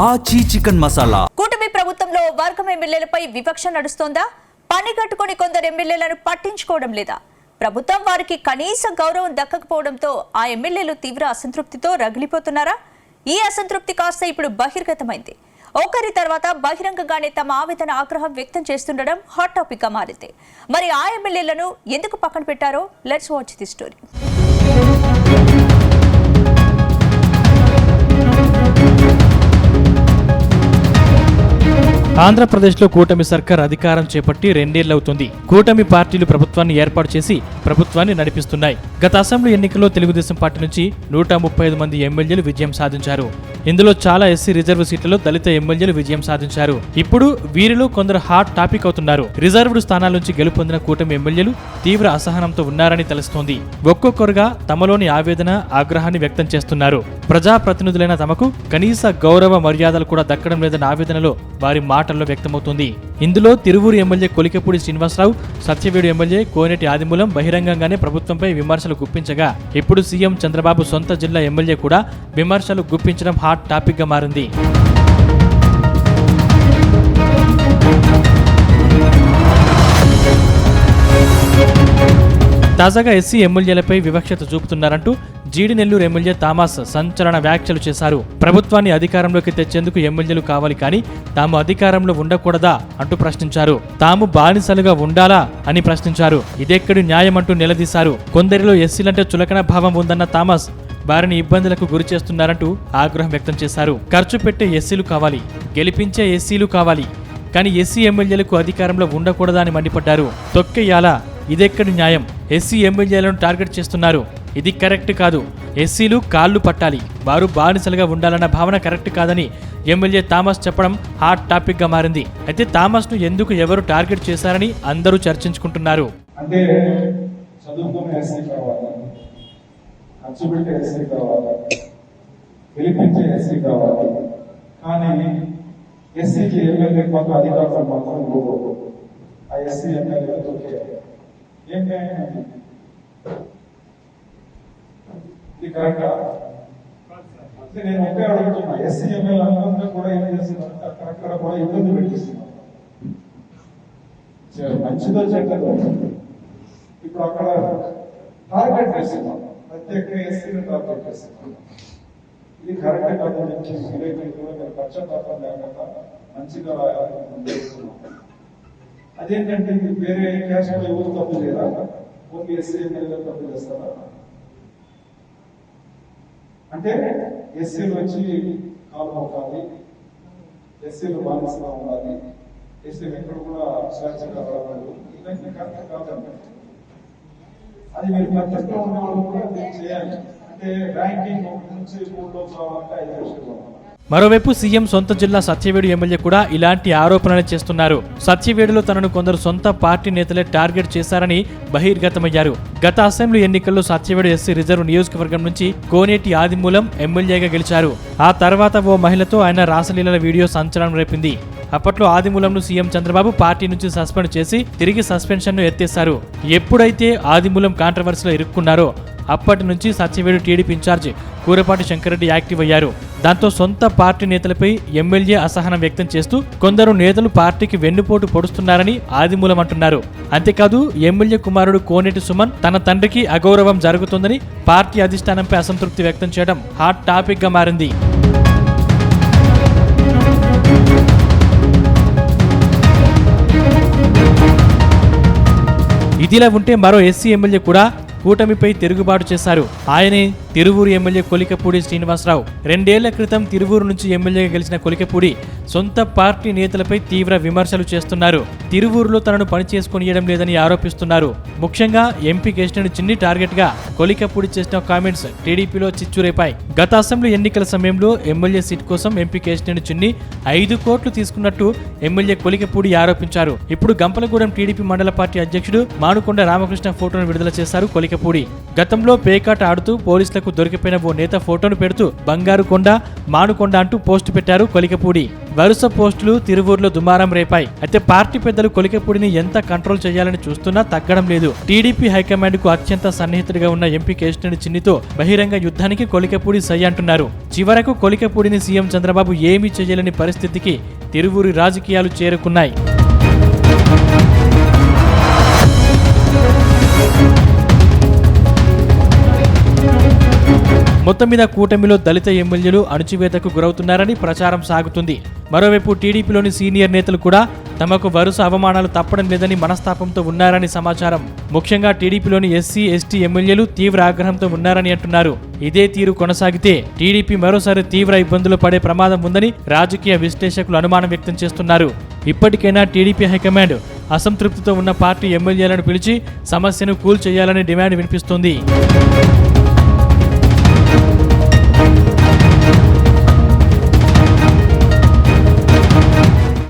ఆచి చికెన్ మసాలా. కూటమి ప్రభుత్వంలో వర్గం ఎమ్మెల్యేలపై వివక్ష నడుస్తోందా? పని కట్టుకుని కొందరు ఎమ్మెల్యేలను పట్టించుకోవడం లేదా? ప్రభుత్వం వారికి కనీస గౌరవం దక్కకపోవడంతో ఆ ఎమ్మెల్యేలు తీవ్ర అసంతృప్తితో రగిలిపోతున్నారా? ఈ అసంతృప్తి కాస్త ఇప్పుడు బహిర్గతమైంది. ఒకరి తర్వాత బహిరంగంగానే తమ ఆవేదన ఆగ్రహం వ్యక్తం చేస్తుండడం హాట్ టాపిక్ గా మారింది. మరి ఆ ఎమ్మెల్యేలను ఎందుకు పక్కన పెట్టారో లెట్స్ వాచ్ ది స్టోరీ. ఆంధ్రప్రదేశ్లో కూటమి సర్కార్ అధికారం చేపట్టి 2 ఏళ్లవుతుంది. కూటమి పార్టీలు ప్రభుత్వాన్ని ఏర్పాటు చేసి ప్రభుత్వాన్ని నడిపిస్తున్నాయి. గత అసెంబ్లీ ఎన్నికల్లో తెలుగుదేశం పార్టీ నుంచి 135 మంది ఎమ్మెల్యేలు విజయం సాధించారు. ఇందులో చాలా ఎస్సీ రిజర్వ్ సీట్లలో దళిత ఎమ్మెల్యేలు విజయం సాధించారు. ఇప్పుడు వీరిలో కొందరు హాట్ టాపిక్ అవుతున్నారు. రిజర్వ్డ్ స్థానాల నుంచి గెలుపొందిన కూటమి ఎమ్మెల్యేలు తీవ్ర అసహనంతో ఉన్నారని తెలుస్తోంది. ఒక్కొక్కరుగా తమలోని ఆవేదన ఆగ్రహాన్ని వ్యక్తం చేస్తున్నారు. ప్రజాప్రతినిధులైన తమకు కనీస గౌరవ మర్యాదలు కూడా దక్కడం లేదన్న ఆవేదనలో వారి మాటల్లో వ్యక్తమవుతుంది. ఇందులో తిరువూరు ఎమ్మెల్యే కొలికపూడి శ్రీనివాసరావు, సత్యవేడు ఎమ్మెల్యే కోనేటి ఆదిమూలం బహిరంగంగానే ప్రభుత్వంపై విమర్శలు గుప్పించగా, ఇప్పుడు సీఎం చంద్రబాబు సొంత జిల్లా ఎమ్మెల్యే కూడా విమర్శలు గుప్పించడం హాట్ టాపిక్ గా మారింది. తాజాగా ఎస్సీ ఎమ్మెల్యేలపై వివక్షత చూపుతున్నారంటూ జీడినెల్లూరు ఎమ్మెల్యే థామస్ సంచలన వ్యాఖ్యలు చేశారు. ప్రభుత్వాన్ని అధికారంలోకి తెచ్చేందుకు ఎమ్మెల్యేలు కావాలి కానీ తాము అధికారంలో ఉండకూడదా అంటూ ప్రశ్నించారు. తాము బానిసలుగా ఉండాలా అని ప్రశ్నించారు. ఇదెక్కడి న్యాయం అంటూ నిలదీశారు. కొందరిలో ఎస్సీలంటే చులకన భావం ఉందన్న థామస్ వారిని ఇబ్బందులకు గురి చేస్తున్నారంటూ ఆగ్రహం వ్యక్తం చేశారు. ఖర్చు పెట్టే ఎస్సీలు కావాలి, గెలిపించే ఎస్సీలు కావాలి, కానీ ఎస్సీ ఎమ్మెల్యేలకు అధికారంలో ఉండకూడదా అని మండిపడ్డారు. తొక్కేయాలా? ఇదెక్కడి న్యాయం? ఎస్సీ ఎమ్మెల్యేలను టార్గెట్ చేస్తున్నారు. ఇది కరెక్ట్ కాదు. ఎస్సీలు కాళ్లు పట్టాలి, వారు బానిసలుగా ఉండాలన్న భావన కరెక్ట్ కాదని ఎమ్మెల్యే థామస్ చెప్పడం హాట్ టాపిక్ గా మారింది. అయితే థామస్ ను ఎందుకు ఎవరు టార్గెట్ చేశారని అందరూ చర్చించుకుంటున్నారు. అంటే చదువుకునే ఎస్సీ కావాలి, ఖర్చు పెట్టే ఎస్సీ కావాలి, గెలిపించే ఎస్సీ కావాలి, కానీ ఎస్సీకి ఎమ్మెల్యే కొంత అధికారులు మాత్రం ఆ ఎస్సీ ఎమ్మెల్యే తొక్కేయాలి. ఏం ఇది కరెక్టా? అంటే నేను ఒకే అడుగుతున్నా, ఎస్సీ ఎమ్మెల్యే అందరూ కూడా ఏం చేస్తున్నారు? అక్కడ కూడా ఇబ్బంది పెట్టిస్తున్నారు. మంచిదో చెడ్డదో ఇప్పుడు అక్కడ టార్గెట్ చేస్తున్నాం, ప్రత్యేకంగా ఎస్సీని టార్గెట్ చేస్తున్నాం. ఇది కరెక్ట్ కాదు. మీరు పశ్చాత్తాపం లేకుండా మంచిగా రాయాలని. అదేంటంటే వేరే క్యాస్ట్ లో ఎవరు తప్పు చేయరా? ఓన్లీ ఎస్సీ ఎమ్మెల్యే తప్పు చేస్తారా? అంటే ఎస్సీలు వచ్చి కాలు అవ్వాలి, ఎస్సీలు బానిసగా ఉండాలి, ఎస్సీలు ఎక్కడ కూడా స్వేచ్ఛగా రావాలి, ఇవన్నీ కరెక్ట్ కాదండి. అది మీరు ప్రత్యేకంగా ఉన్న వాళ్ళు కూడా చేయాలి. అంటే ర్యాంకింగ్ 1 నుంచి 3 కావాలంటే 5 లక్షలు. మరోవైపు సీఎం సొంత జిల్లా సత్యవేడు ఎమ్మెల్యే కూడా ఇలాంటి ఆరోపణలు చేస్తున్నారు. సత్యవేడులో తనను కొందరు సొంత పార్టీ నేతలే టార్గెట్ చేశారని బహిర్గతమయ్యారు. గత అసెంబ్లీ ఎన్నికల్లో సత్యవేడు ఎస్సీ రిజర్వ్ నియోజకవర్గం నుంచి కోనేటి ఆదిమూలం ఎమ్మెల్యేగా గెలిచారు. ఆ తర్వాత ఓ మహిళతో ఆయన రాసలీలల వీడియో సంచలనం రేపింది. అప్పట్లో ఆదిమూలంను సీఎం చంద్రబాబు పార్టీ నుంచి సస్పెండ్ చేసి తిరిగి సస్పెన్షన్ ను ఎత్తేశారు. ఎప్పుడైతే ఆదిమూలం కాంట్రవర్సీలో ఇరుక్కున్నారో అప్పటి నుంచి Satyavedu TDP incharge Kurapati Shankareddy active అయ్యారు. దాంతో సొంత పార్టీ నేతలపై ఎమ్మెల్యే అసహనం వ్యక్తం చేస్తూ కొందరు నేతలు పార్టీకి వెన్నుపోటు పొడుస్తున్నారని ఆదిమూలం అంటున్నారు. అంతేకాదు ఎమ్మెల్యే కుమారుడు కోనేటి సుమన్ తన తండ్రికి అగౌరవం జరుగుతోందని పార్టీ అధిష్టానంపై అసంతృప్తి వ్యక్తం చేయడం హాట్ టాపిక్ గా మారింది. ఇదిలా ఉంటే మరో ఎస్సీ ఎమ్మెల్యే కూడా కూటమిపై తిరుగుబాటు చేశారు. ఆయనే తిరువూరు ఎమ్మెల్యే కొలికపూడి శ్రీనివాసరావు. 2 ఏళ్ల క్రితం తిరువూరు నుంచి ఎమ్మెల్యేగా గెలిచిన కొలికపూడి సొంత పార్టీ నేతలపై తీవ్ర విమర్శలు చేస్తున్నారు. తిరువూరులో తనను పని చేసుకొనియడం లేదని ఆరోపిస్తున్నారు. ముఖ్యంగా ఎంపీ కేశినేని చిన్ని టార్గెట్ గా కొలికపూడి చేసిన కామెంట్స్ టీడీపీలో చిచ్చురేపాయి. గత అసెంబ్లీ ఎన్నికల సమయంలో ఎమ్మెల్యే సీట్ కోసం ఎంపీ కేశినేని చిన్ని 5 కోట్లు తీసుకున్నట్టు ఎమ్మెల్యే కొలికపూడి ఆరోపించారు. ఇప్పుడు గంపలగూడెం టీడీపీ మండల పార్టీ అధ్యక్షుడు మానుకొండ రామకృష్ణ ఫోటోను విడుదల చేశారు కొలికపూడి. గతంలో పేకాట ఆడుతూ పోలీసులకు దొరికిపోయిన ఓ నేత ఫోటోను పెడుతూ బంగారు కొండ మానుకొండ అంటూ పోస్టు పెట్టారు కొలికపూడి. వరుస పోస్టులు తిరువూరులో దుమారం రేపాయి. అయితే పార్టీ పెద్దలు కొలికపూడిని ఎంత కంట్రోల్ చేయాలని చూస్తున్నా తగ్గడం లేదు. టీడీపీ హైకమాండ్ కు అత్యంత సన్నిహితుడిగా ఉన్న ఎంపీ కేశినేని చిన్నితో బహిరంగ యుద్ధానికి కొలికపూడి సై అంటున్నారు. చివరకు కొలికపూడిని సీఎం చంద్రబాబు ఏమీ చేయలేని పరిస్థితికి తిరువూరి రాజకీయాలు చేరుకున్నాయి. మొత్తం మీద కూటమిలో దళిత ఎమ్మెల్యేలు అణచివేతకు గురవుతున్నారని ప్రచారం సాగుతుంది. మరోవైపు టీడీపీలోని సీనియర్ నేతలు కూడా తమకు వరుస అవమానాలు తప్పడం లేదని మనస్తాపంతో ఉన్నారని సమాచారం. ముఖ్యంగా టీడీపీలోని ఎస్సీ ఎస్టీ ఎమ్మెల్యేలు తీవ్ర ఆగ్రహంతో ఉన్నారని అంటున్నారు. ఇదే తీరు కొనసాగితే టీడీపీ మరోసారి తీవ్ర ఇబ్బందులు పడే ప్రమాదం ఉందని రాజకీయ విశ్లేషకులు అనుమానం వ్యక్తం చేస్తున్నారు. ఇప్పటికైనా టీడీపీ హైకమాండ్ అసంతృప్తితో ఉన్న పార్టీ ఎమ్మెల్యేలను పిలిచి సమస్యను కూల్ చేయాలని డిమాండ్ వినిపిస్తోంది.